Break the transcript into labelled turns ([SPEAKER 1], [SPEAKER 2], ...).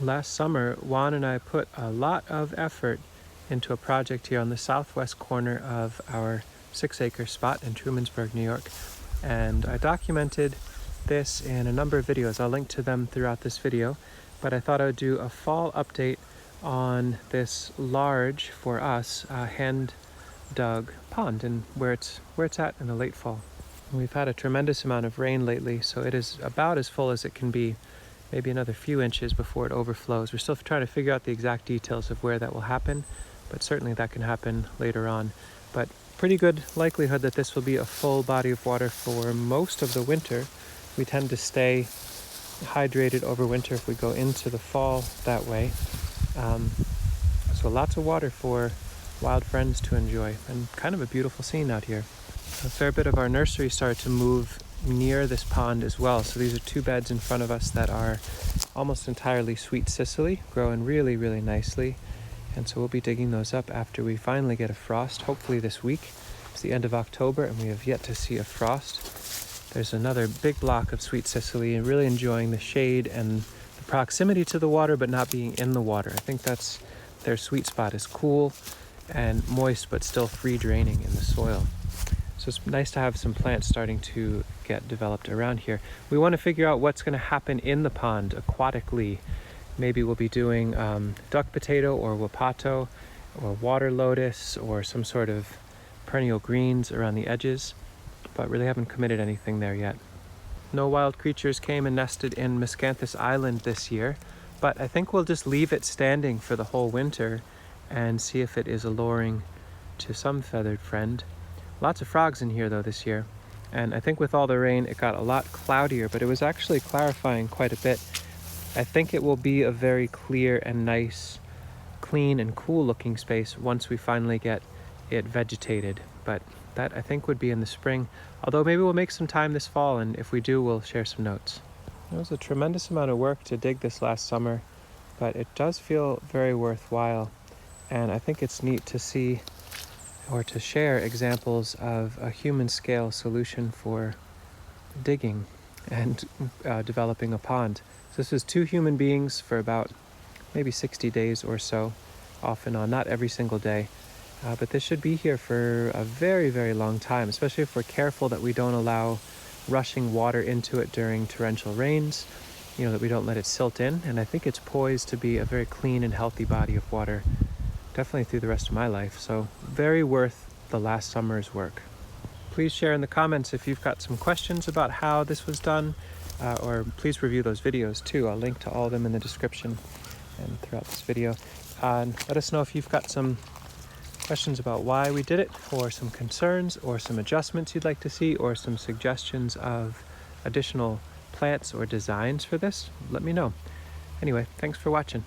[SPEAKER 1] Last summer, Juan and I put a lot of effort into a project here on the southwest corner of our 6-acre spot in Trumansburg, New York. And I documented this in a number of videos. I'll link to them throughout this video, but I thought I would do a fall update on this large, for us, hand dug pond and where it's at in the late fall. We've had a tremendous amount of rain lately, so it is about as full as it can be, maybe another few inches before it overflows. We're still trying to figure out the exact details of where that will happen, but certainly that can happen later on. But pretty good likelihood that this will be a full body of water for most of the winter. We tend to stay hydrated over winter if we go into the fall that way. So lots of water for wild friends to enjoy, and kind of a beautiful scene out here. A fair bit of our nursery started to move near this pond as well. So these are 2 beds in front of us that are almost entirely sweet Sicily, growing really, really nicely. And so we'll be digging those up after we finally get a frost, hopefully this week. It's the end of October and we have yet to see a frost. There's another big block of sweet Sicily and really enjoying the shade and the proximity to the water, but not being in the water. I think that's their sweet spot, is cool and moist, but still free draining in the soil. So it's nice to have some plants starting to get developed around here. We want to figure out what's going to happen in the pond aquatically. Maybe we'll be doing duck potato or wapato or water lotus or some sort of perennial greens around the edges, but really haven't committed anything there yet. No wild creatures came and nested in Miscanthus Island this year, but I think we'll just leave it standing for the whole winter and see if it is alluring to some feathered friend. Lots of frogs in here though this year, and I think with all the rain it got a lot cloudier, but it was actually clarifying quite a bit. I think it will be a very clear and nice, clean and cool looking space once we finally get it vegetated, but that I think would be in the spring, although maybe we'll make some time this fall, and if we do, we'll share some notes. It was a tremendous amount of work to dig this last summer, but it does feel very worthwhile, and I think it's neat to see or to share examples of a human scale solution for digging and developing a pond. So this was 2 human beings for about maybe 60 days or so, off and on, not every single day. But this should be here for a very, very long time, especially if we're careful that we don't allow rushing water into it during torrential rains, that we don't let it silt in. And I think it's poised to be a very clean and healthy body of water, definitely through the rest of my life. So very worth the last summer's work. Please share in the comments if you've got some questions about how this was done, or please review those videos too. I'll link to all of them in the description and throughout this video. And let us know if you've got some questions about why we did it, or some concerns, or some adjustments you'd like to see, or some suggestions of additional plants or designs for this. Let me know. Anyway, thanks for watching.